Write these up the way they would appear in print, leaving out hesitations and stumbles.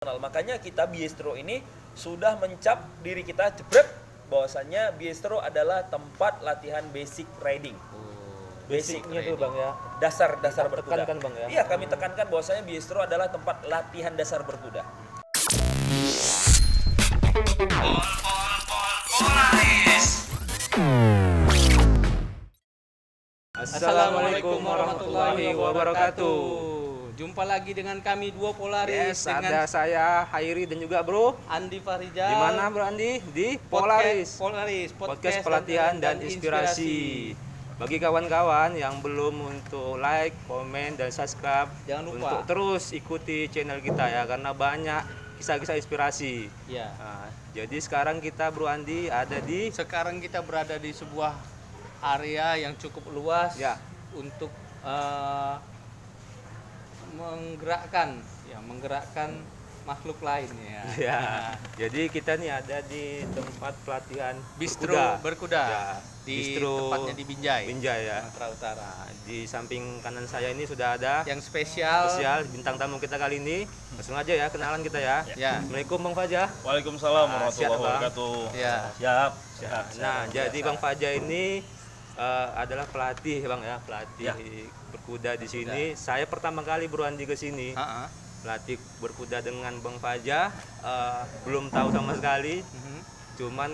Makanya kita Biestro ini sudah mencap diri kita jebret bahwasannya Biestro adalah tempat latihan basic riding. Basicnya tuh Bang ya. Dasar berkuda. Tekankan Bang ya. Iya, kami tekankan bahwasanya Biestro adalah tempat latihan dasar berkuda. Assalamualaikum warahmatullahi wabarakatuh. Jumpa lagi dengan kami dua Polaris dengan Ada saya Hairi dan juga Bro. Andi Farijal. Di mana Bro Andi? Di Polaris. Podcast pelatihan dan inspirasi. Bagi kawan-kawan yang belum untuk like, komen dan subscribe, Jangan lupa. untuk terus ikuti channel kita ya karena banyak kisah-kisah inspirasi. Ya. Nah, jadi sekarang kita Bro Andi ada di Sekarang kita berada di sebuah area yang cukup luas Ya. untuk menggerakkan makhluk lain ya. Ya. Jadi kita nih ada di tempat pelatihan Bistro berkuda. Ya, Di Bistro tempatnya di Binjai. Binjai ya. Sumatera Utara. Di samping kanan saya ini sudah ada Yang spesial. bintang tamu kita kali ini. Langsung aja ya kenalan kita ya. Ya. Assalamualaikum Bang Faja. Waalaikumsalam Nah, siap, warahmatullahi Bang. wabarakatuh. Ya. Siap. Nah, jadi Bang Faja ini adalah pelatih Bang ya, pelatih Ya. berkuda di sini. Saya pertama kali Bro Andi ke sini. Ha-ha. Pelatih berkuda dengan Bang Faja, belum tahu sama sekali. Mhm. Cuman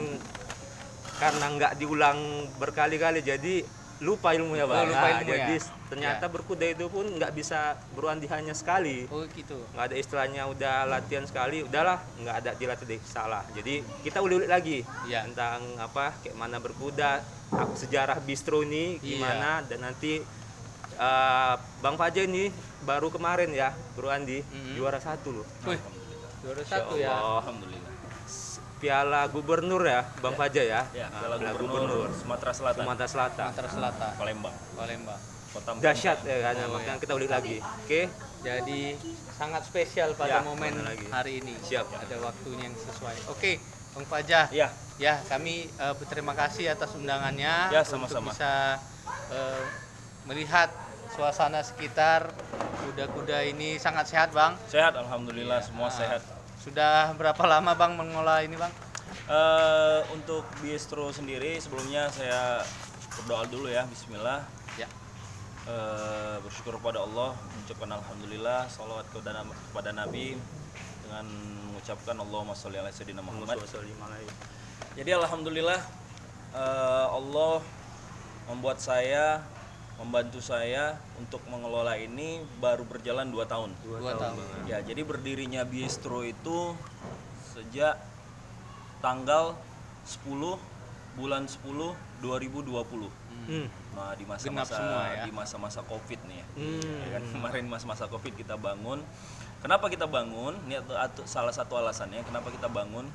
karena nggak diulang berkali-kali jadi lupa ilmunya Bang. lupa Nah, ilmu ya? jadi ternyata berkuda itu pun nggak bisa Bro Andi hanya sekali. Oh gitu. Nggak ada istilahnya udah latihan sekali udahlah nggak ada dilatih deh, salah. Jadi kita ulik-ulik lagi Iya. tentang kayak mana berkuda, sejarah Bistro ini gimana, dan nanti Bang Faja ini baru kemarin ya Bro Andi juara 1 loh. Wih, juara satu ya. Allah. Alhamdulillah. Piala Gubernur ya Bang Faja ya. Ya, Piala Piala Gubernur Sumatera Selatan. Sumatera Selatan. Sumatera Selatan. Palembang. Palembang. Kota Dahsyat ya kan, Oh, makanya iya. kita ulik lagi. Oke. Jadi sangat spesial pada Ya, momen mana lagi. hari ini. Siap. Ada waktunya yang sesuai. Oke, Bang Faja. Iya. Ya, kami berterima kasih atas undangannya Ya, untuk sama-sama. bisa melihat suasana sekitar kuda-kuda ini sangat sehat, Bang. Sehat, alhamdulillah Iya. semua sehat. Sudah berapa lama, Bang, mengolah ini, Bang? Untuk Biestro sendiri sebelumnya saya berdoa dulu ya, Bismillah. Ya. Bersyukur kepada Allah, mengucapkan alhamdulillah, salawat kepada Nabi dengan mengucapkan Allahumma sholli ala sayyidina Muhammad. Jadi alhamdulillah Allah membantu saya untuk mengelola ini baru berjalan 2 tahun. 2 tahun. Ya, jadi berdirinya Biestro itu sejak tanggal 10 bulan 10 2020. Nah, di Genap masa-masa semua ya. di masa-masa Covid nih ya. Ya kan, kemarin masa-masa Covid kita bangun. Kenapa kita bangun? Ini salah satu alasannya kenapa kita bangun.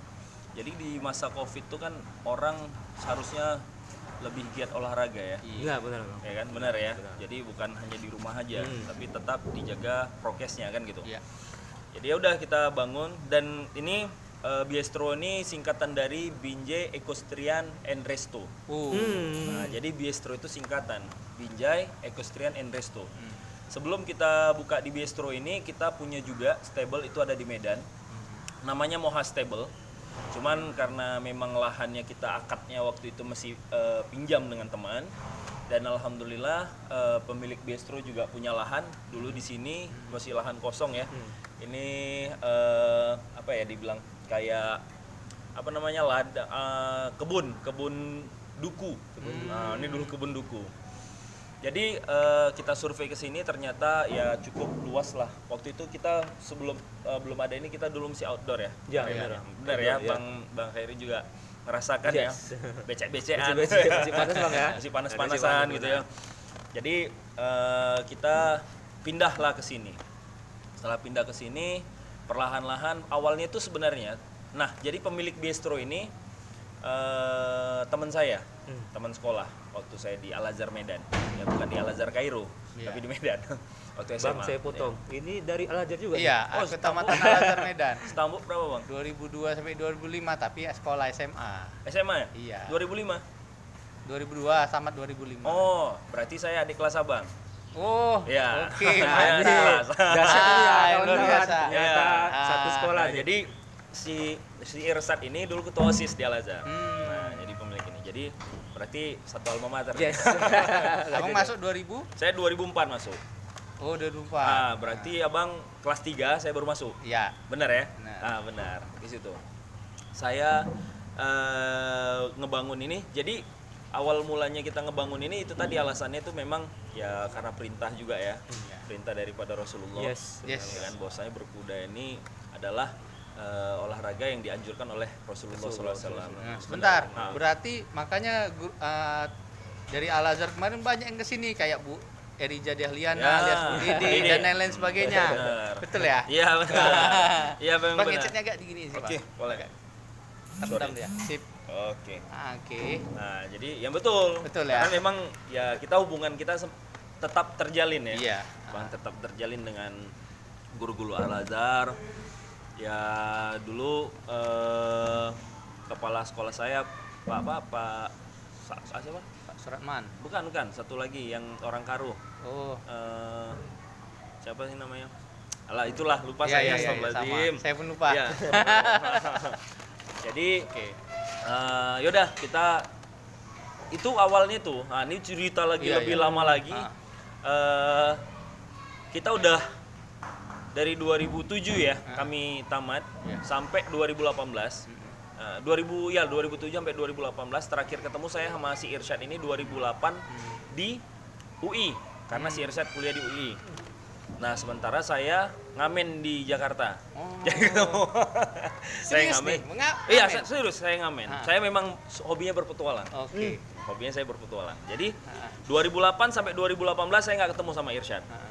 Jadi di masa Covid itu kan orang seharusnya lebih giat olahraga ya. Iya, benar Bang. Ya kan, benar ya. Jadi bukan hanya di rumah aja, tapi tetap dijaga prokesnya kan gitu. Iya. Jadi ya udah kita bangun, dan ini Biestro ini singkatan dari Binjai Equestrian and Resto. Nah, jadi Biestro itu singkatan Binjai Equestrian and Resto. Sebelum kita buka di Biestro ini, kita punya juga stable itu ada di Medan. Namanya Moha Stable. Cuman karena memang lahannya kita akadnya waktu itu masih pinjam dengan teman, dan alhamdulillah pemilik Biestro juga punya lahan dulu di sini, masih lahan kosong ya. Ini apa ya dibilang kayak apa namanya kebun duku. Nah, ini dulu kebun duku. Jadi kita survei ke sini ternyata ya cukup luas lah. Waktu itu kita sebelum belum ada ini kita dulu masih outdoor ya. Ya, Benar ya, Outdoor, ya. Bang Khairi juga merasakan Yes. ya. Becek-becekan. Masih panas Bang ya. Masih panas-panasan gitu ya. Jadi kita pindahlah ke sini. Setelah pindah ke sini, perlahan-lahan awalnya itu sebenarnya, nah jadi pemilik Biestro ini teman saya, teman sekolah waktu saya di Al Azhar Medan, ya bukan di Al Azhar Kairo, tapi di Medan waktu SMA. Bang, saya potong. Ini dari Al Azhar juga. Iya, Oh, Kecamatan Al Azhar Medan. Setambuk berapa bang? 2002 sampai 2005 tapi sekolah SMA. SMA ya? Iya. 2005? 2002 tamat 2005. Oh, berarti saya adik kelas abang. Oh, Ya. oke. Ya, mantap. jelas. Dasarnya ya, luar kawan-kawan. biasa. Ternyata Ya. satu sekolah Nah, nih. jadi si Irsat ini dulu ketua OSIS di Al-Azhar. Hmm. Nah, jadi pemilik ini. Jadi berarti satu alma mater. Yes. Abang masuk 2000? Saya 2004 masuk. Oh, udah lupa. Ah, berarti Abang kelas 3 saya baru masuk. Iya. Benar ya? Benar. Ah, benar. Di situ. Saya ngebangun ini. Jadi awal mulanya kita ngebangun ini itu tadi alasannya itu memang ya karena perintah juga ya. Iya. Perintah daripada Rasulullah. Yes. Yes. Dengan bahwasanya berkuda ini adalah olahraga yang dianjurkan oleh Rasulullah SAW. Nah, sebentar. Nah, Berarti makanya dari Al-Azhar kemarin banyak yang kesini kayak Bu Erija Dahliana Ya, alias Bu Didi Didi. dan lain-lain sebagainya. Benar. Betul ya? Iya benar. Iya memang Bang benar. ngecetnya agak digini sih, Oke, Bang. boleh. Rendam dia. Sip. Oke. Oke. Nah, jadi yang betul. Betul ya. Karena memang ya kita hubungan kita tetap terjalin ya. Iya. Bang, tetap terjalin dengan guru-guru Al-Azhar. Ya dulu kepala sekolah saya Pak siapa? Pak Suratman. Bukan, satu lagi yang orang Karo. Oh. Siapa sih namanya? Alah itulah lupa Iya, saya. iya, iya, Astagfirullahaladzim. sama. Saya pun lupa. Iya. Jadi Oke. yaudah kita itu awalnya tuh. Nah, ini cerita lagi Iya, lebih iya. lama lagi. Kita udah dari 2007 ya kami tamat Iya. sampai 2018. 2007 sampai 2018 terakhir ketemu saya sama si Irsyad ini 2008 di UI karena si Irsyad kuliah di UI. Nah, sementara saya ngamen di Jakarta. Oh. Jadi ketemu. Saya Serius ngamen. nih? Iya, Ngamen? serius saya ngamen. Ah. Saya memang hobinya berpetualang. Oke. Hobinya saya berpetualang. Jadi Ah. 2008 sampai 2018 saya nggak ketemu sama Irsyad. Ah.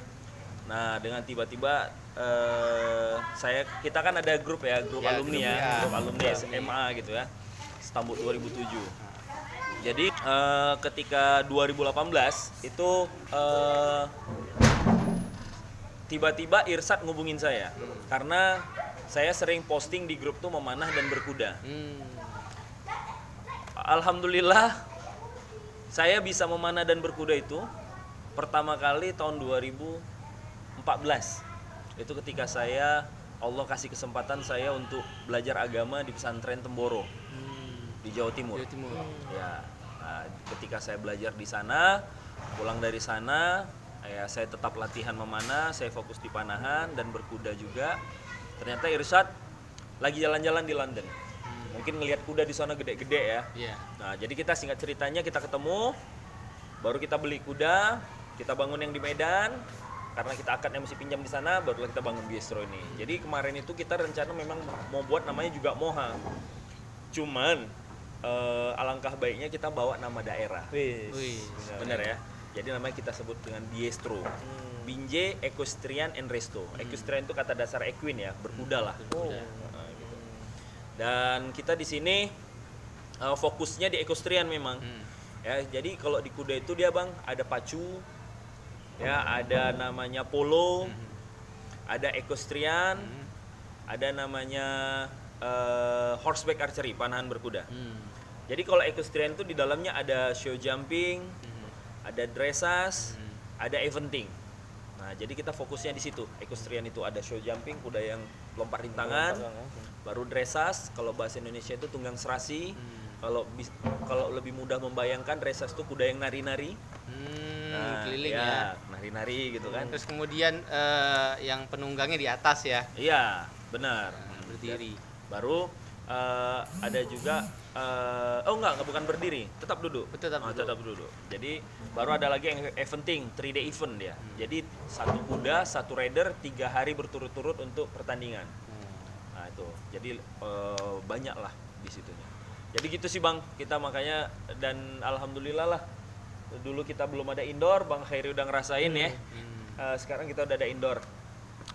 Nah, dengan tiba-tiba kita kan ada grup ya, grup Ya, alumni grup, ya, ya. grup alumni SMA gitu ya. Stambul 2007. Jadi ketika 2018 itu tiba-tiba Irsad ngubungin saya karena saya sering posting di grup tuh memanah dan berkuda. Alhamdulillah saya bisa memanah dan berkuda itu pertama kali tahun 2014. Itu ketika Allah kasih kesempatan saya untuk belajar agama di pesantren Temboro di Jawa Timur. Jawa Timur. Ya, nah, ketika saya belajar di sana, pulang dari sana, ya saya tetap latihan memanah, saya fokus di panahan dan berkuda juga. Ternyata Irsyad lagi jalan-jalan di London. Mungkin ngelihat kuda di sana gede-gede ya. Iya. Nah, jadi kita singkat ceritanya kita ketemu, baru kita beli kuda, kita bangun yang di Medan. Karena kita akadnya mesti pinjam di sana, barulah kita bangun bistro ini. Jadi kemarin itu kita rencana memang mau buat namanya juga Moha. Cuman alangkah baiknya kita bawa nama daerah. Wih. Wih. Benar ya. Jadi namanya kita sebut dengan Biestro. Binjai Equestrian and Resto. Equestrian itu kata dasar equine ya, berkuda lah. Nah, gitu. Dan kita di sini fokusnya di equestrian memang. Ya, jadi kalau di kuda itu dia Bang ada pacu, ya ada namanya polo, ada equestrian, ada namanya horseback archery, panahan berkuda. Jadi kalau equestrian itu di dalamnya ada show jumping, ada dressage, ada eventing. Nah, jadi kita fokusnya di situ. Equestrian itu ada show jumping, kuda yang lompat rintangan, baru dressage, kalau bahasa Indonesia itu tunggang serasi. Kalau lebih mudah membayangkan, dressage itu kuda yang nari-nari. Keliling ya, ya. nari-nari gitu kan. Terus kemudian yang penunggangnya di atas ya. Iya, benar. Berdiri. Baru ada juga bukan berdiri, tetap duduk. Tetap duduk. Tetap duduk. Jadi baru ada lagi yang eventing, 3 day event dia. Jadi satu kuda, satu rider 3 hari berturut-turut untuk pertandingan. Nah, itu. Jadi banyak lah di situnya. Jadi gitu sih Bang, kita makanya dan alhamdulillah lah. Dulu kita belum ada indoor, Bang Khairi udah ngerasain ya. Sekarang kita udah ada indoor.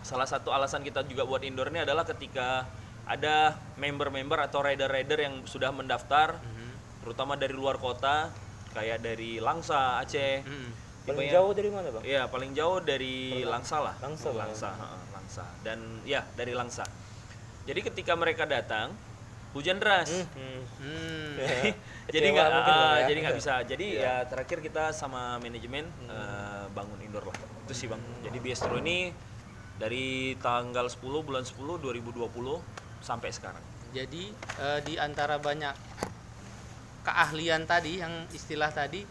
Salah satu alasan kita juga buat indoor ini adalah ketika ada member-member atau rider-rider yang sudah mendaftar, terutama dari luar kota, kayak dari Langsa, Aceh. Paling jauh dari mana, Bang? Iya, paling jauh dari Langsa lah. Langsa, Bang. Langsa. Dan ya dari Langsa. Jadi ketika mereka datang, hujan deras. Hmm. Jadi Kecewa nggak mungkin, Bang, ya. jadi nggak bisa. Jadi ya terakhir kita sama manajemen bangun indoor lah. Itu sih Bang. Jadi Biestro ini dari tanggal 10 bulan 10 2020 sampai sekarang. Jadi di antara banyak keahlian tadi, yang istilah tadi,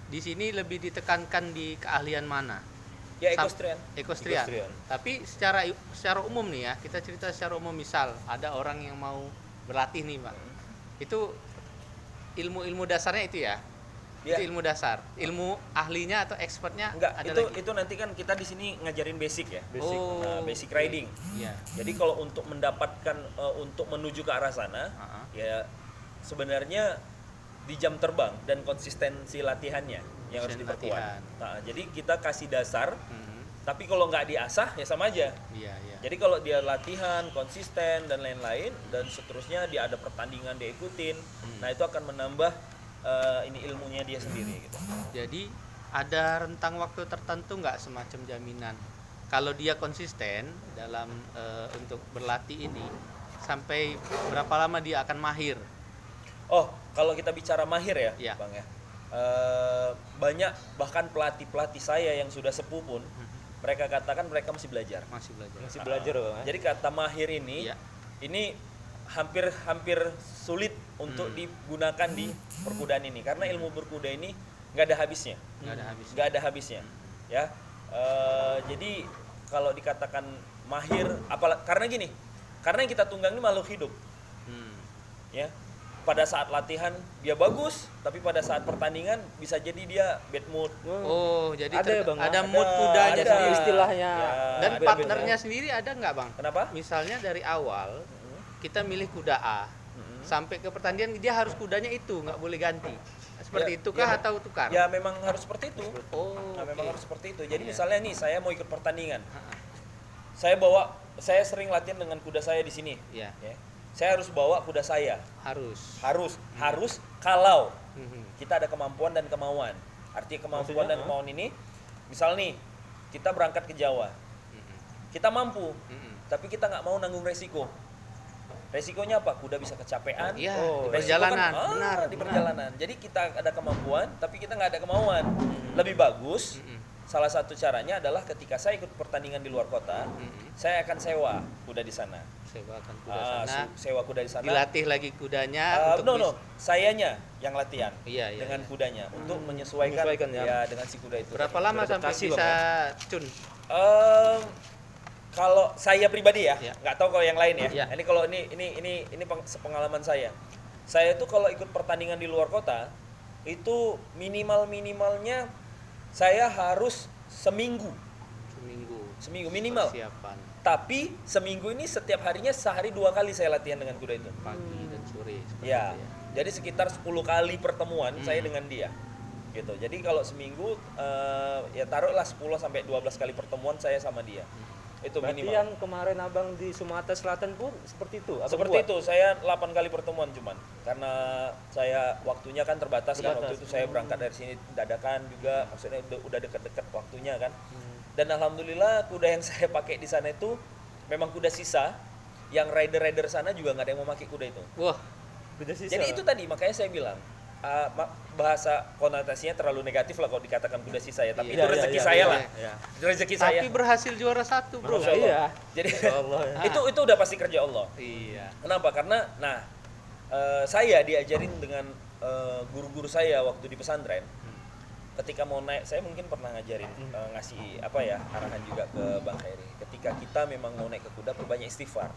di sini lebih ditekankan di keahlian mana? Ya Sam- equestrian. Equestrian. Equestrian. Tapi secara umum nih ya, kita cerita secara umum, misal ada orang yang mau berlatih nih, Pak. Itu ilmu-ilmu dasarnya itu ya. Ya. Itu ilmu dasar. Ilmu ahlinya atau expertnya Enggak, ada itu lagi. itu nanti kan kita di sini ngajarin basic ya. Basic. Oh, Nah, basic oke. riding. Iya. Jadi kalau untuk mendapatkan untuk menuju ke arah sana, Ha-ha. ya sebenarnya di jam terbang dan konsistensi latihannya yang harus Konsistensi diperkuat. latihan. Nah, jadi kita kasih dasar, Mhm. tapi kalau nggak diasah ya sama aja. Iya, iya. Jadi kalau dia latihan konsisten dan lain-lain dan seterusnya dia ada pertandingan dia ikutin, nah itu akan menambah ini ilmunya dia sendiri gitu. Jadi ada rentang waktu tertentu nggak semacam jaminan kalau dia konsisten dalam untuk berlatih ini, sampai berapa lama dia akan mahir? Oh, kalau kita bicara mahir ya, Iya. Bang ya. Banyak bahkan pelatih-pelatih saya yang sudah sepuh pun mereka katakan mereka masih belajar. Masih belajar. Masih belajar Bang. Ya? Jadi kata mahir ini Iya. ini hampir sulit untuk digunakan di perkudaan ini karena ilmu berkuda ini nggak ada habisnya. Nggak ada habis. Nggak ada habisnya. Ya. Jadi kalau dikatakan mahir karena gini. Karena yang kita tunggang ini makhluk hidup. Hmm. Ya. Pada saat latihan dia bagus, tapi pada saat pertandingan bisa jadi dia bad mood. Oh, jadi Ada ya, Bang? ada Ada, mood kudanya ada. sendiri. Istilahnya. Ya. Dan beda-beda. partnernya sendiri ada nggak, Bang? Kenapa? Misalnya dari awal kita milih kuda A, sampai ke pertandingan dia harus kudanya itu, nggak boleh ganti. Seperti Ya, itu kah ya. atau tukar? Ya memang harus seperti itu. Oh, Nah, memang oke. harus seperti itu. Jadi Iya. misalnya nih saya mau ikut pertandingan. Ha-ha. Saya sering latihan dengan kuda saya di sini. Iya, Ya. Saya harus bawa kuda saya. harus. Harus kalau Mhm. kita ada kemampuan dan kemauan. Artinya kemampuan Maksudnya, dan kemauan ini, misal nih kita berangkat ke Jawa, Mhm. kita mampu, Mhm. tapi kita nggak mau nanggung resiko. Resikonya apa? Kuda bisa kecapean. Iya, Oh, di Resiko perjalanan. kan, Benar, di benar. perjalanan. Jadi kita ada kemampuan, tapi kita nggak ada kemauan. Lebih bagus. Mhm. Salah satu caranya adalah ketika saya ikut pertandingan di luar kota, Mhm. saya akan sewa kuda di sana. Sewakan kuda sana. Sewa kuda di sana. Dilatih lagi kudanya untuk No, sayanya yang latihan Iya, iya, dengan iya. kudanya untuk menyesuaikan, Menyesuaikan, ya. dengan si kuda itu. Berapa lama sampai Beradaptasi, bisa Bang, cun? Kalau saya pribadi ya, Iya. nggak tahu kalau yang lain ya. Iya. Ini kalau ini sepengalaman saya. Saya tuh kalau ikut pertandingan di luar kota itu minimalnya saya harus seminggu minimal. Persiapan Tapi seminggu ini setiap harinya sehari 2 kali saya latihan dengan kuda itu. pagi dan sore. seperti Ya, itu jadi sekitar 10 kali pertemuan saya dengan dia. Gitu. Jadi kalau seminggu ya taruhlah 10 sampai 12 kali pertemuan saya sama dia. Itu Berarti minimal. yang kemarin Abang di Sumatera Selatan pun seperti itu. Abang Seperti buat? itu, saya 8 kali pertemuan cuman. Karena saya waktunya kan terbatas kan, waktu Terbatas. itu saya berangkat dari sini dadakan juga, maksudnya udah dekat-dekat waktunya kan. Dan alhamdulillah kuda yang saya pakai di sana itu memang kuda sisa. Yang rider-rider sana juga nggak ada yang mau pakai kuda itu. Wah, Beda sisa. Jadi itu tadi makanya saya bilang bahasa konotasinya terlalu negatif lah kalau dikatakan kuda sisa ya, tapi Iya, itu rezeki iya, saya iya, lah. iya. Rezeki saya. tapi berhasil juara 1, bro. Masya Allah. Iya. Jadi Ya Allah, ya. itu udah pasti kerja Allah. Iya. Kenapa? Karena saya diajarin dengan guru-guru saya waktu di pesantren. Ketika mau naik, saya mungkin pernah ngajarin ngasih arahan juga ke Bang Khairi. Ketika kita memang mau naik ke kuda, perbanyak istighfar.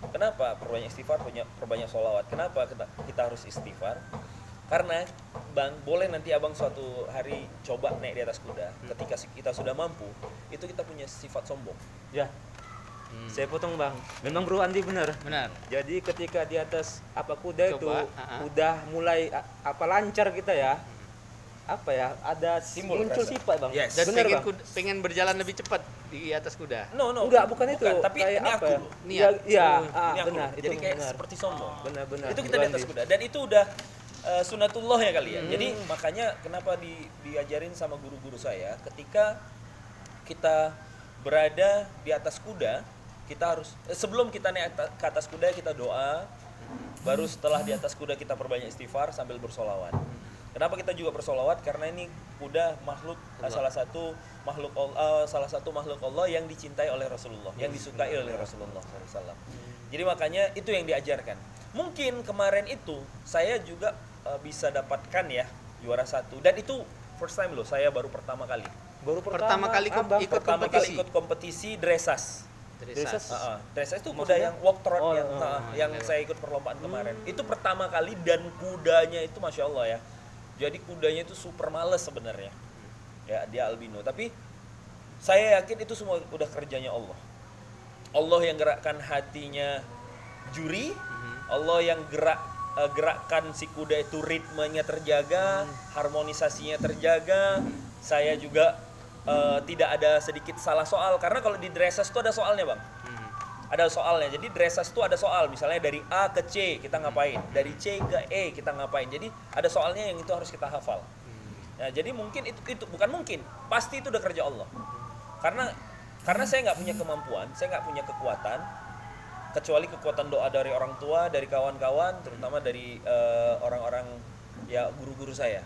Kenapa perbanyak istighfar, perbanyak sholawat? Kenapa kita harus istighfar? Karena Bang, boleh nanti Abang suatu hari coba naik di atas kuda. Ketika kita sudah mampu, itu kita punya sifat sombong. Ya. Saya potong Bang. Memang Bro Andi benar. Benar. Jadi ketika di atas kuda itu Coba, udah mulai lancar kita ya. Ada Timbul muncul rasa. sifat Bang. Yes. Dan Benar, pengen, Bang. pengen berjalan lebih cepat di atas kuda. No, Enggak, bukan itu. Tapi Kayak ini apa aku. ya? loh. Niat. Iya, Ini aku. benar. Jadi kayak benar. seperti sombong. Benar-benar. Itu kita di atas kuda dan itu udah sunatullah ya kali ya. Jadi makanya kenapa diajarin sama guru-guru saya ketika kita berada di atas kuda, kita harus sebelum kita naik ke atas kuda kita doa, baru setelah di atas kuda kita perbanyak istighfar sambil bersolawat. Kenapa kita juga bersolawat? Karena ini kuda makhluk salah satu makhluk Allah yang dicintai oleh Rasulullah, yang disukai oleh Rasulullah SAW. Jadi makanya itu yang diajarkan. Mungkin kemarin itu saya juga bisa dapatkan ya juara 1, dan itu first time loh, saya baru pertama kali. Pertama kali Ikut kompetisi dressage. Dressage itu kuda yang walk trot yang saya ikut perlombaan kemarin. Itu pertama kali, dan kudanya itu Masya Allah ya. Jadi kudanya itu super males sebenarnya. Ya, dia albino, tapi saya yakin itu semua udah kerjanya Allah. Allah yang gerakkan hatinya juri, Allah yang gerakkan si kuda itu ritmenya terjaga, harmonisasinya terjaga. Saya juga tidak ada sedikit salah soal, karena kalau di dressage itu ada soalnya Bang. Ada soalnya. Jadi dressage itu ada soal, misalnya dari A ke C kita ngapain, dari C ke E kita ngapain. Jadi ada soalnya yang itu harus kita hafal. Nah, jadi mungkin itu bukan mungkin, pasti itu udah kerja Allah. Karena saya nggak punya kemampuan, saya nggak punya kekuatan, kecuali kekuatan doa dari orang tua, dari kawan-kawan, terutama dari orang-orang ya guru-guru saya.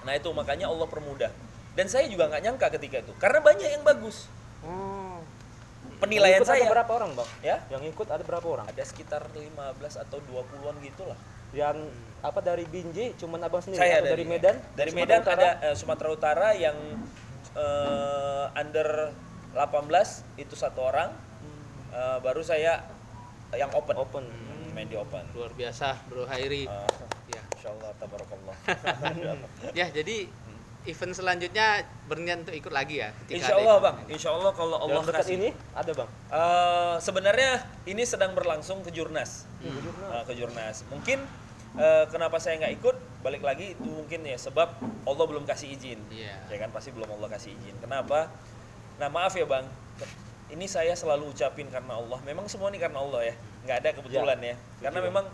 Nah itu makanya Allah permudah. Dan saya juga nggak nyangka ketika itu, karena banyak yang bagus. Penilaian saya. Ada berapa orang Bang? Ya? Yang ikut ada berapa orang? Ada sekitar 15 atau 20-an gitulah. Yang apa dari Binjai cuman Abang sendiri? Saya dari Medan? Dari Medan ada Sumatera Utara yang under 18 itu 1 orang. Baru saya yang open. Main di open. Luar biasa Bro Hairi. Ya. Insyaallah tabarakallah. Ya, jadi event selanjutnya berniat untuk ikut lagi ya ketika Insyaallah Bang. Insyaallah kalau Allah Dalam dekat kasih. ini ada Bang? Sebenarnya ini sedang berlangsung ke Jurnas. Ke Jurnas. Mungkin kenapa saya nggak ikut? Balik lagi itu mungkin ya sebab Allah belum kasih izin. Iya. Ya kan, pasti belum Allah kasih izin. Kenapa? Nah maaf ya Bang. Ini saya selalu ucapin karena Allah. Memang semua ini karena Allah ya. Nggak ada kebetulan ya. Karena memang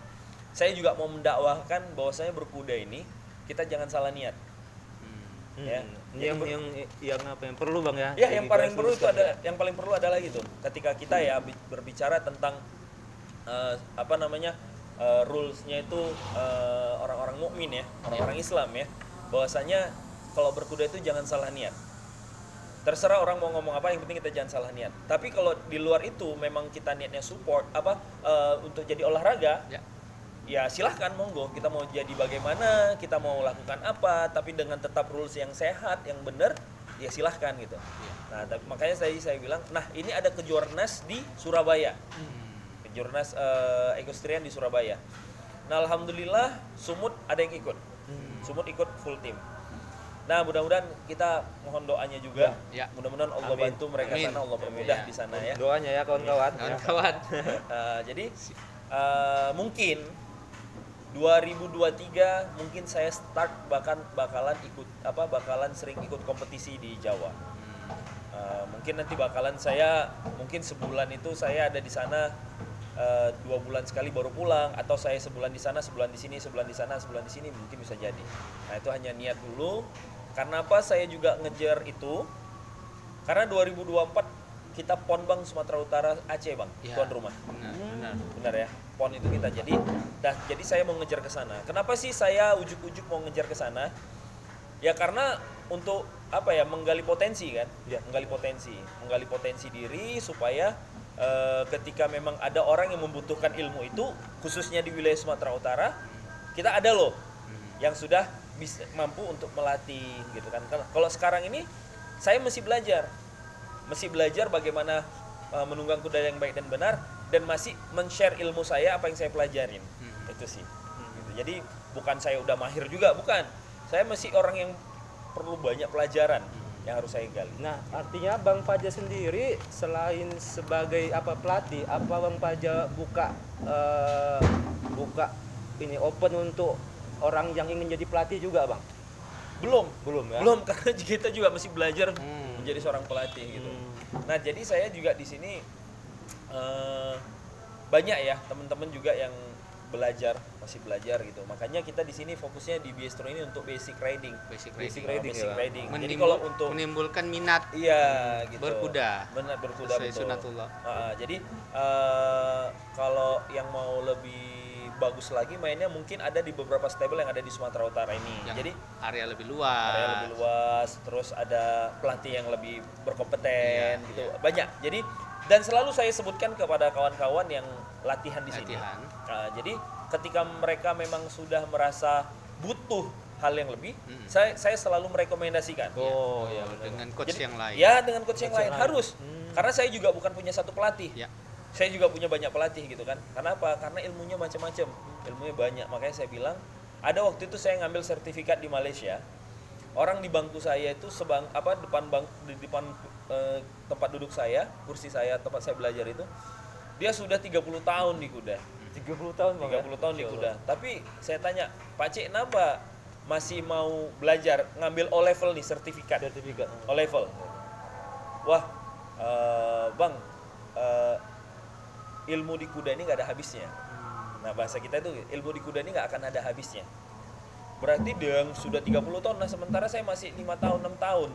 saya juga mau mendakwahkan bahwasanya berkuda ini kita jangan salah niat. Ya. Yang apa yang perlu Bang ya? Ya, yang paling perlu itu yang paling perlu adalah gitu. Ketika kita ya berbicara tentang rules-nya itu orang-orang mukmin ya, orang-orang Islam ya. Bahwasanya kalau berkuda itu jangan salah niat. Terserah orang mau ngomong apa, yang penting kita jangan salah niat. Tapi kalau di luar itu memang kita niatnya support untuk jadi olahraga. Ya silahkan, monggo, kita mau jadi bagaimana, kita mau lakukan apa, tapi dengan tetap rules yang sehat, yang benar, ya silahkan gitu. Nah, makanya saya bilang, nah ini ada kejurnas di Surabaya, kejurnas equestrian di Surabaya. Nah alhamdulillah Sumut ada yang ikut, Sumut ikut full team. Nah mudah-mudahan kita mohon doanya juga, mudah-mudahan Allah bantu mereka sana, Allah permudah di sana ya. Doanya ya kawan-kawan. Jadi mungkin 2023 mungkin saya start bakalan sering ikut kompetisi di Jawa. Mungkin nanti bakalan saya mungkin sebulan itu saya ada di sana 2 bulan sekali baru pulang, atau saya sebulan di sana, sebulan di sini, sebulan di sana, sebulan di sini, mungkin bisa jadi. Nah itu hanya niat dulu. Karena apa saya juga ngejar itu? Karena 2024 kita PON Bang Sumatera Utara Aceh Bang, tuan rumah. Benar ya, PON itu kita jadi saya mau ngejar ke sana. Kenapa sih saya ujuk-ujuk mau ngejar ke sana? Ya karena untuk menggali potensi kan, menggali potensi diri supaya ketika memang ada orang yang membutuhkan ilmu itu, khususnya di wilayah Sumatera Utara, kita ada loh yang sudah bisa mampu untuk melatih gitu kan. Kalau sekarang ini saya masih belajar bagaimana menunggang kuda yang baik dan benar, dan masih men-share ilmu saya apa yang saya pelajarin. Itu sih. Gitu. Jadi bukan saya udah mahir juga, bukan. Saya masih orang yang perlu banyak pelajaran yang harus saya gali. Nah, artinya Bang Fajar sendiri selain sebagai pelatih, apa Bang Fajar buka ini open untuk orang yang ingin jadi pelatih juga, Bang? Belum ya. Belum, karena kita juga masih belajar menjadi seorang pelatih gitu. Nah, jadi saya juga di sini banyak ya teman-teman juga yang masih belajar gitu. Makanya kita di sini fokusnya di Biestro ini untuk basic riding. Basic riding. Jadi kalau untuk menimbulkan minat gitu. Berkuda. Benar, berkuda betul. Sunatullah. Jadi kalau yang mau lebih bagus lagi mainnya mungkin ada di beberapa stable yang ada di Sumatera Utara ini. Yang Jadi area lebih luas. area lebih luas, terus ada pelatih yang lebih berkompeten gitu. Banyak. Jadi dan selalu saya sebutkan kepada kawan-kawan yang latihan di sini. Latihan. Jadi ketika mereka memang sudah merasa butuh hal yang lebih, saya selalu merekomendasikan. Oh, iya Dengan coach yang lain. Ya, dengan coach yang lain harus. Karena saya juga bukan punya satu pelatih. Ya. Saya juga punya banyak pelatih gitu kan. Karena apa? Karena ilmunya macam-macam. Ilmunya banyak. Makanya saya bilang, ada waktu itu saya ngambil sertifikat di Malaysia. Orang di bangku saya itu di depan tempat duduk saya, kursi saya, tempat saya belajar itu, dia sudah 30 tahun di kuda. 30 tahun Bang. 30 tahun di kuda. Tapi saya tanya, Pak Cik, kenapa masih mau belajar ngambil O level nih, sertifikat O level? Wah, Bang, ilmu di kuda ini nggak ada habisnya. Nah, bahasa kita itu ilmu di kuda ini nggak akan ada habisnya. Berarti dia yang sudah 30 tahun, nah sementara saya masih 5 tahun, 6 tahun,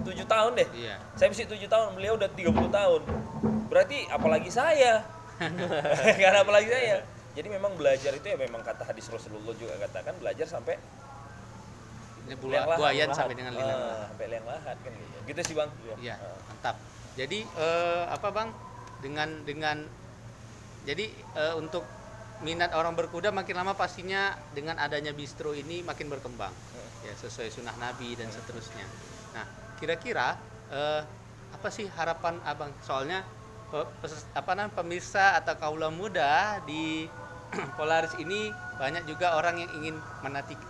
7 tahun deh. Iya. Saya masih 7 tahun, beliau udah 30 tahun. Berarti apalagi saya? Karena apalagi saya. Jadi memang belajar itu ya memang kata hadis Rasulullah juga katakan belajar sampai Ini liang lahat. buayan sampai dengan liang lahat. Sampai liang lahat kan gitu. Gitu sih, Bang. Iya, mantap. Jadi apa Bang? Dengan jadi untuk minat orang berkuda makin lama pastinya dengan adanya bistro ini makin berkembang. Ya, sesuai sunnah Nabi dan seterusnya. Nah, kira-kira apa sih harapan Abang? Soalnya pemirsa atau kaula muda di Polaris ini banyak juga orang yang ingin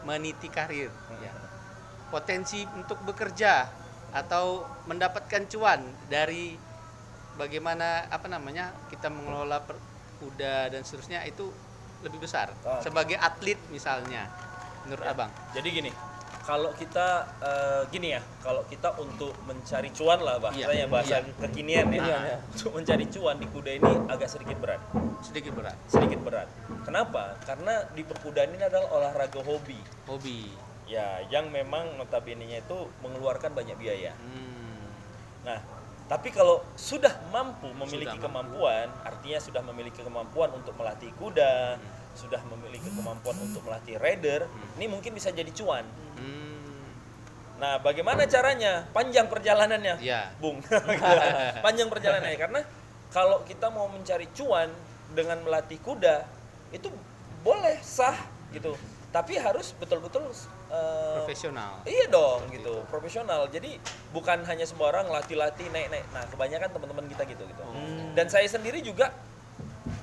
meniti karir, ya. Potensi untuk bekerja atau mendapatkan cuan dari bagaimana kita mengelola kuda dan seterusnya itu lebih besar sebagai atlet misalnya menurut Abang. Jadi gini, kalau kita kalau kita untuk mencari cuan lah bahasanya, bahasa kekinian ya. Untuk mencari cuan di kuda ini agak sedikit berat. Sedikit berat. Kenapa? Karena di perkudaan ini adalah olahraga hobi. Ya, yang memang notabene-nya itu mengeluarkan banyak biaya. Nah, tapi kalau sudah memiliki kemampuan, artinya sudah memiliki kemampuan untuk melatih kuda, sudah memiliki kemampuan untuk melatih rider, ini mungkin bisa jadi cuan. Nah, bagaimana caranya? Panjang perjalanannya, Bung. Panjang perjalanannya, karena kalau kita mau mencari cuan dengan melatih kuda, itu boleh sah gitu. Tapi harus betul-betul profesional. Iya dong gitu, profesional. Jadi bukan hanya semua orang latih-latih naik-naik. Nah, kebanyakan teman-teman kita gitu. Dan saya sendiri juga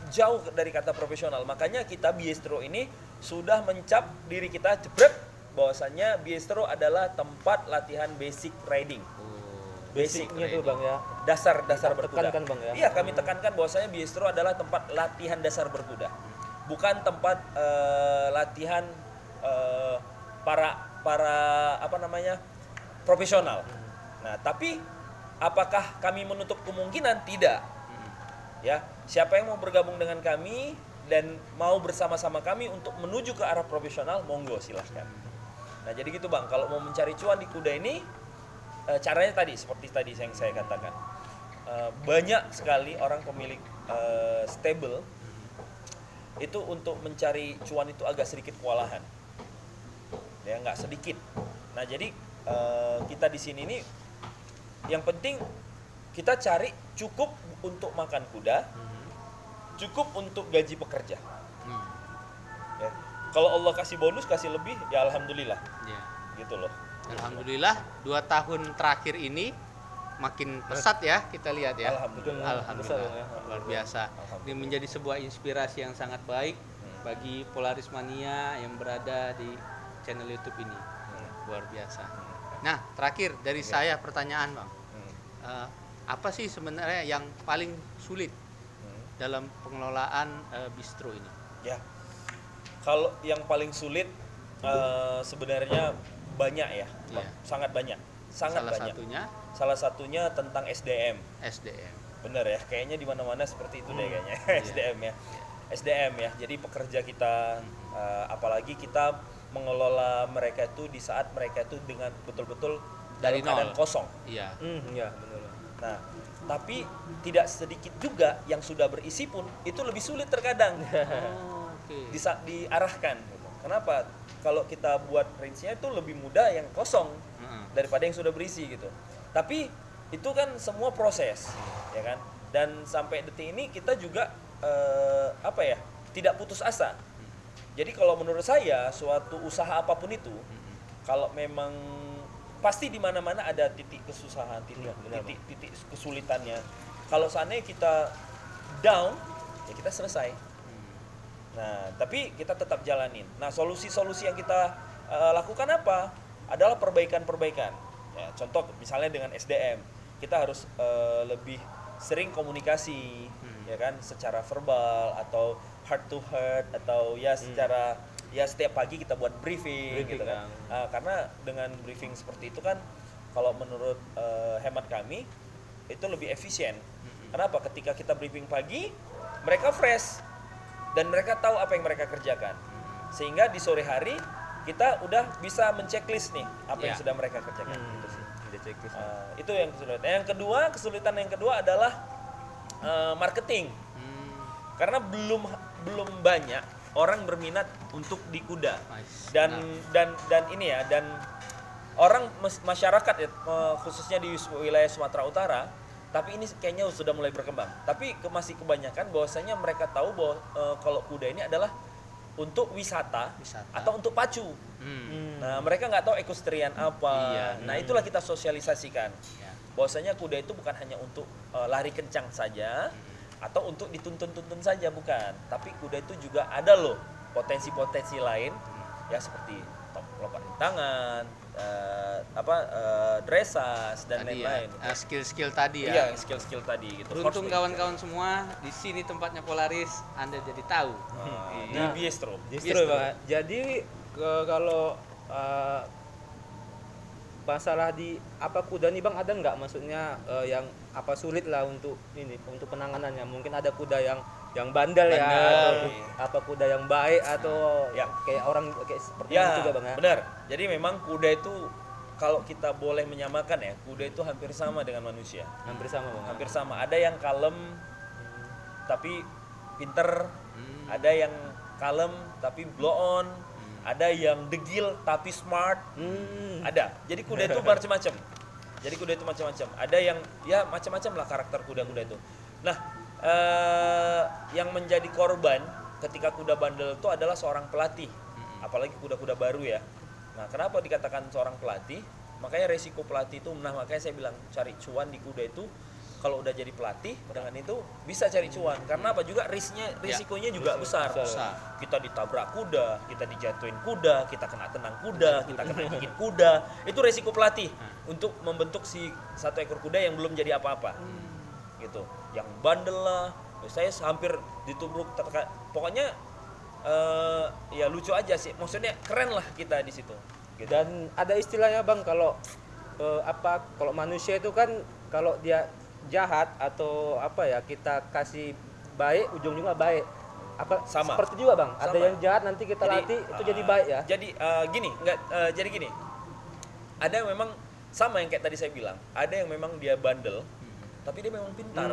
jauh dari kata profesional. Makanya kita Biestro ini sudah mencap diri kita jebret bahwasannya Biestro adalah tempat latihan basic riding. Basicnya tuh Bang ya. Dasar berkuda. Tekankan Bang ya. Iya, kami tekankan bahwasanya Biestro adalah tempat latihan dasar berkuda. Bukan tempat latihan para profesional. Nah, tapi apakah kami menutup kemungkinan? Tidak. Ya, siapa yang mau bergabung dengan kami dan mau bersama-sama kami untuk menuju ke arah profesional, monggo silahkan. Nah, jadi gitu Bang, kalau mau mencari cuan di kuda ini caranya seperti tadi yang saya katakan. Banyak sekali orang pemilik stable itu untuk mencari cuan itu agak sedikit kewalahan, ya nggak sedikit. Nah, jadi kita di sini nih yang penting kita cari cukup untuk makan kuda, cukup untuk gaji pekerja. Ya. Kalau Allah kasih bonus, kasih lebih, ya alhamdulillah. Gitu loh. Alhamdulillah 2 tahun terakhir ini makin pesat ya kita lihat ya. Alhamdulillah. Luar biasa. Ini menjadi sebuah inspirasi yang sangat baik bagi Polaris Mania yang berada di channel YouTube ini. Luar biasa. Nah, terakhir dari saya pertanyaan Bang. Apa sih sebenarnya yang paling sulit dalam pengelolaan bistro ini? Ya. Kalau yang paling sulit sebenarnya banyak ya. Sangat banyak. Salah satunya tentang SDM. Bener ya, kayaknya di mana-mana seperti itu deh kayaknya. SDM ya. Jadi pekerja kita, apalagi kita mengelola mereka itu di saat mereka itu dengan betul-betul dalam keadaan kosong. Iya. Benar. Nah, tapi tidak sedikit juga yang sudah berisi pun itu lebih sulit terkadang. Oke. diarahkan gitu. Kenapa? Kalau kita buat range-nya itu lebih mudah yang kosong daripada yang sudah berisi gitu. Tapi itu kan semua proses, ya kan? Dan sampai detik ini kita juga tidak putus asa. Jadi kalau menurut saya suatu usaha apapun itu, kalau memang pasti di mana-mana ada titik kesusahan, titik kesulitannya. Kalau seandainya kita down, ya kita selesai. Nah, tapi kita tetap jalanin. Nah, solusi-solusi yang kita lakukan apa? Adalah perbaikan-perbaikan. Ya, contoh misalnya dengan SDM, kita harus lebih sering komunikasi, ya kan, secara verbal atau heart to heart atau ya secara ya setiap pagi kita buat briefing gitu kan. Karena dengan briefing seperti itu kan, kalau menurut hemat kami itu lebih efisien. Kenapa? Ketika kita briefing pagi, mereka fresh. Dan mereka tahu apa yang mereka kerjakan, sehingga di sore hari kita udah bisa men-checklist nih apa yang sudah mereka kerjakan. Gitu sih. Itu yang kesulitan. Kesulitan yang kedua adalah marketing. Karena belum banyak orang berminat untuk di kuda. Dan ini ya, dan orang masyarakat ya, khususnya di wilayah Sumatera Utara. Tapi ini kayaknya sudah mulai berkembang. Tapi masih kebanyakan bahwasanya mereka tahu bahwa kalau kuda ini adalah untuk wisata. Atau untuk pacu. Nah, mereka nggak tahu equestrian apa. Nah, itulah kita sosialisasikan. Bahwasanya kuda itu bukan hanya untuk lari kencang saja atau untuk dituntun-tuntun saja, bukan. Tapi kuda itu juga ada loh potensi-potensi lain ya, seperti lompat rintangan, dressage dan lain-lain. Skill-skill tadi ya. Iya, skill-skill tadi gitu. Beruntung kawan-kawan semua di sini tempatnya Polaris, Anda jadi tahu. Di Biestro. Bang. Jadi kalau masalah di kuda nih Bang, ada nggak maksudnya yang sulit lah untuk penanganannya? Mungkin ada kuda yang bandel ya, atau kuda yang baik atau kayak orang kayak seperti itu juga Bang ya. Benar. Jadi memang kuda itu kalau kita boleh menyamakan ya, kuda itu hampir sama dengan manusia. Hampir sama Bang. Hampir sama. Ada yang kalem tapi pinter, ada yang kalem tapi blow on, ada yang degil tapi smart. Ada. Jadi kuda itu macam-macam. Ada yang ya macam-macam lah karakter kuda-kuda itu. Nah, yang menjadi korban ketika kuda bandel itu adalah seorang pelatih, apalagi kuda-kuda baru ya. Nah, kenapa dikatakan seorang pelatih? Makanya resiko pelatih itu, makanya saya bilang cari cuan di kuda itu. Kalau udah jadi pelatih dengan itu bisa cari cuan, karena apa juga risikonya juga besar. Kita ditabrak kuda, kita dijatuhin kuda, kita kena tenang kuda, kita kena gigit kuda. Itu resiko pelatih untuk membentuk si satu ekor kuda yang belum jadi apa-apa. Gitu. Yang bandel lah, saya hampir ditubruk, pokoknya ya lucu aja sih, maksudnya keren lah kita di situ gitu. Dan ada istilahnya Bang, kalau kalau manusia itu kan kalau dia jahat atau kita kasih baik, ujung-ujungnya baik. Sama. Seperti juga Bang, ada Sama. yang jahat nanti kita latih itu jadi baik ya. Jadi gini, ada yang memang sama yang kayak tadi saya bilang, ada yang memang dia bandel tapi dia memang pintar.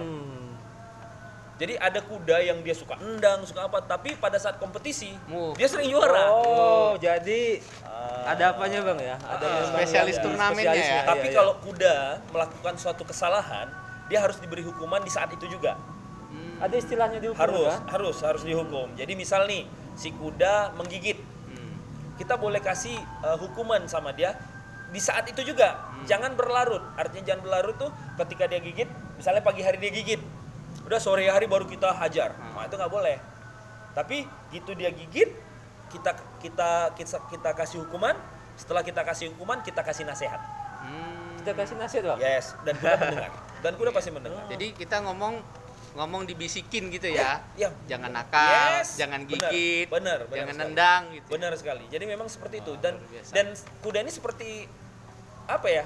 Jadi ada kuda yang dia suka endang, suka apa, tapi pada saat kompetisi dia sering juara. Jadi ada apanya Bang ya? Ada spesialis turnamennya ya. Tapi kalau kuda melakukan suatu kesalahan, dia harus diberi hukuman di saat itu juga. Ada istilahnya dihukum Harus dihukum. Jadi misal nih si kuda menggigit, kita boleh kasih hukuman sama dia di saat itu juga. Jangan berlarut. Artinya jangan berlarut tuh ketika dia gigit, misalnya pagi hari dia gigit, udah sore hari baru kita hajar. Nah, itu nggak boleh. Tapi gitu dia gigit, kita kasih hukuman. Setelah kita kasih hukuman, kita kasih nasihat. Kita kasih nasihat Bang. Yes, dan kuda mendengar. Dan kuda pasti mendengar. Jadi kita ngomong dibisikin gitu ya. Jangan Yes, nakal, jangan gigit, benar jangan sekali. nendang gitu. Benar sekali. Jadi memang seperti itu, dan luar biasa. dan kuda ini seperti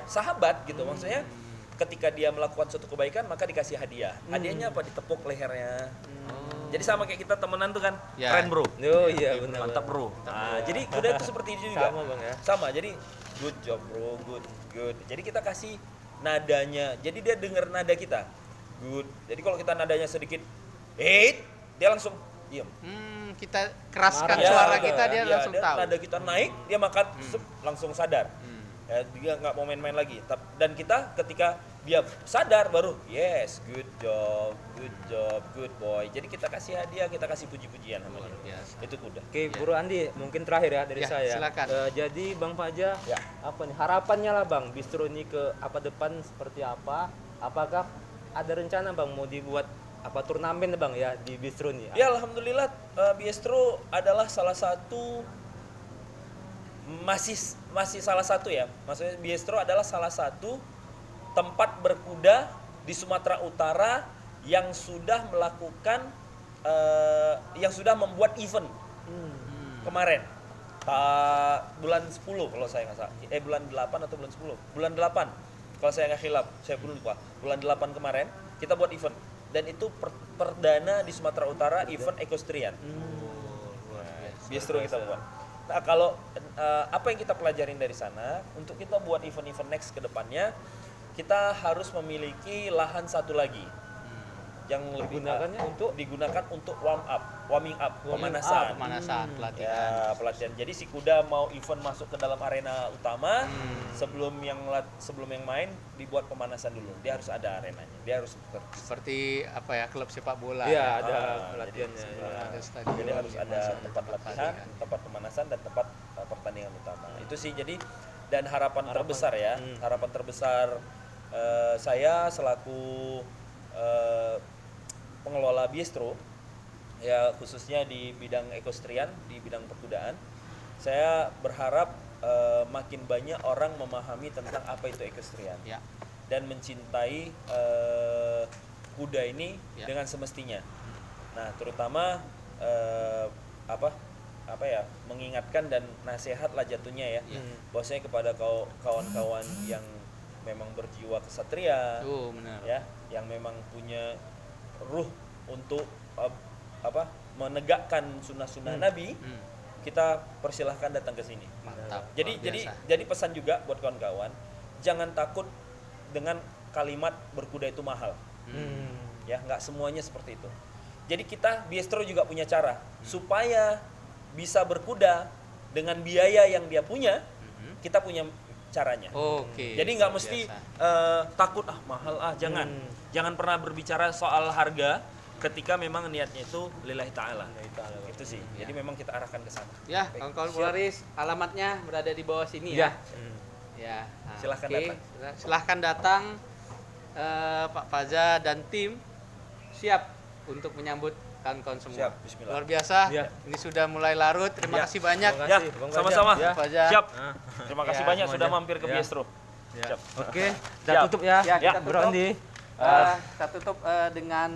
sahabat gitu. Maksudnya ketika dia melakukan suatu kebaikan maka dikasih hadiah. Hadiahnya apa? Ditepuk lehernya. Jadi sama kayak kita temenan tuh kan, Ya. keren bro. Oh iya benar. Mantap bro. Nah, jadi kuda itu seperti itu juga. Sama Bang ya. Sama. Jadi good job bro, good. Jadi kita kasih nadanya. Jadi dia dengar nada kita. Good. Jadi kalau kita nadanya sedikit, dia langsung diem. Kita keraskan Marah. suara Ya, kita dia langsung tahu. Nada kita naik, dia makan langsung sadar. Ya, dia nggak mau main-main lagi. Dan kita ketika dia sadar baru yes, good job, good boy. Jadi kita kasih hadiah, kita kasih puji-pujian sama Luar dia. biasa. Itu kuda. Oke, Bro Andi, mungkin terakhir ya dari Ya, saya. silakan. Jadi Bang Faja, Ya. apa nih harapannya lah Bang, bistro ini ke apa depan seperti apa? Apakah ada rencana Bang mau dibuat apa turnamen Bang ya di bistro ini? Ya alhamdulillah Bistro adalah salah satu masih salah satu ya. Maksudnya Bistro adalah salah satu tempat berkuda di Sumatera Utara yang sudah melakukan yang sudah membuat event kemarin. Bulan 10 kalau saya nggak salah. Bulan 8 atau bulan 10? Bulan 8. Kalau saya nggak khilaf, saya pun lupa. Bulan 8 kemarin kita buat event dan itu perdana di Sumatera Utara event equestrian. Bistro kita buat. Nah, kalau apa yang kita pelajarin dari sana, untuk kita buat event-event next ke depannya, kita harus memiliki lahan satu lagi yang lebih digunakan untuk warming up, pemanasan. Pelatihan. Ya, pelatihan. Jadi si kuda mau event masuk ke dalam arena utama, sebelum yang main dibuat pemanasan dulu. Dia harus ada arenanya. Dia harus Seperti apa ya, klub sepak bola. Iya, ada jadi pelatihannya. Ada stadion. jadi harus ada masuk tempat latihan, tempat pemanasan dan tempat pertandingan utama. Itu sih jadi dan harapan terbesar ya. Harapan terbesar saya selaku pengelola bistro ya khususnya di bidang equestrian, di bidang perkudaan. Saya berharap makin banyak orang memahami tentang apa itu equestrian. Ya. Dan mencintai kuda ini Ya. dengan semestinya. Nah, terutama mengingatkan dan nasihat lah jatuhnya ya. Bahwasanya kepada kawan-kawan yang memang berjiwa kesatria, Benar. ya, yang memang punya ruh untuk menegakkan sunnah-sunnah Nabi, kita persilahkan datang ke sini. Mantap. Jadi luar biasa. jadi pesan juga buat kawan-kawan, jangan takut dengan kalimat berkuda itu mahal. Ya, nggak semuanya seperti itu. Jadi kita Bistro juga punya cara supaya bisa berkuda dengan biaya yang dia punya, kita punya caranya. Oke. Jadi nggak luar mesti biasa. takut mahal jangan pernah berbicara soal harga ketika memang niatnya itu lillahi ta'ala. Itu sih. Jadi memang kita arahkan ke sana. Ya, kawan-kawan Polaris, alamatnya berada di bawah sini ya. Ya. Nah, Silahkan oke. datang. Silahkan datang. Pak Faza dan tim siap untuk menyambut kawan-kawan semua. Siap, bismillah. Luar biasa. Ya. Ini sudah mulai larut. Terima kasih banyak. Terima Ya, kasih, Bang Fajar. sama-sama. Ya. Fajar. Siap. Terima kasih Ya, banyak sudah semuanya. mampir ke Ya. Bistro. Ya. Siap. Oke, Siap. kita tutup ya. Ya, kita Bro tutup. Andi. Kita tutup dengan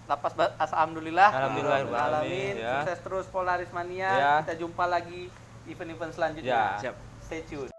lapas alhamdulillah. Alhamdulillahirrahmanirrahim. Alamin. Ya. Sukses terus Polaris Mania. Ya. Kita jumpa lagi event-event selanjutnya. Ya. Stay tune.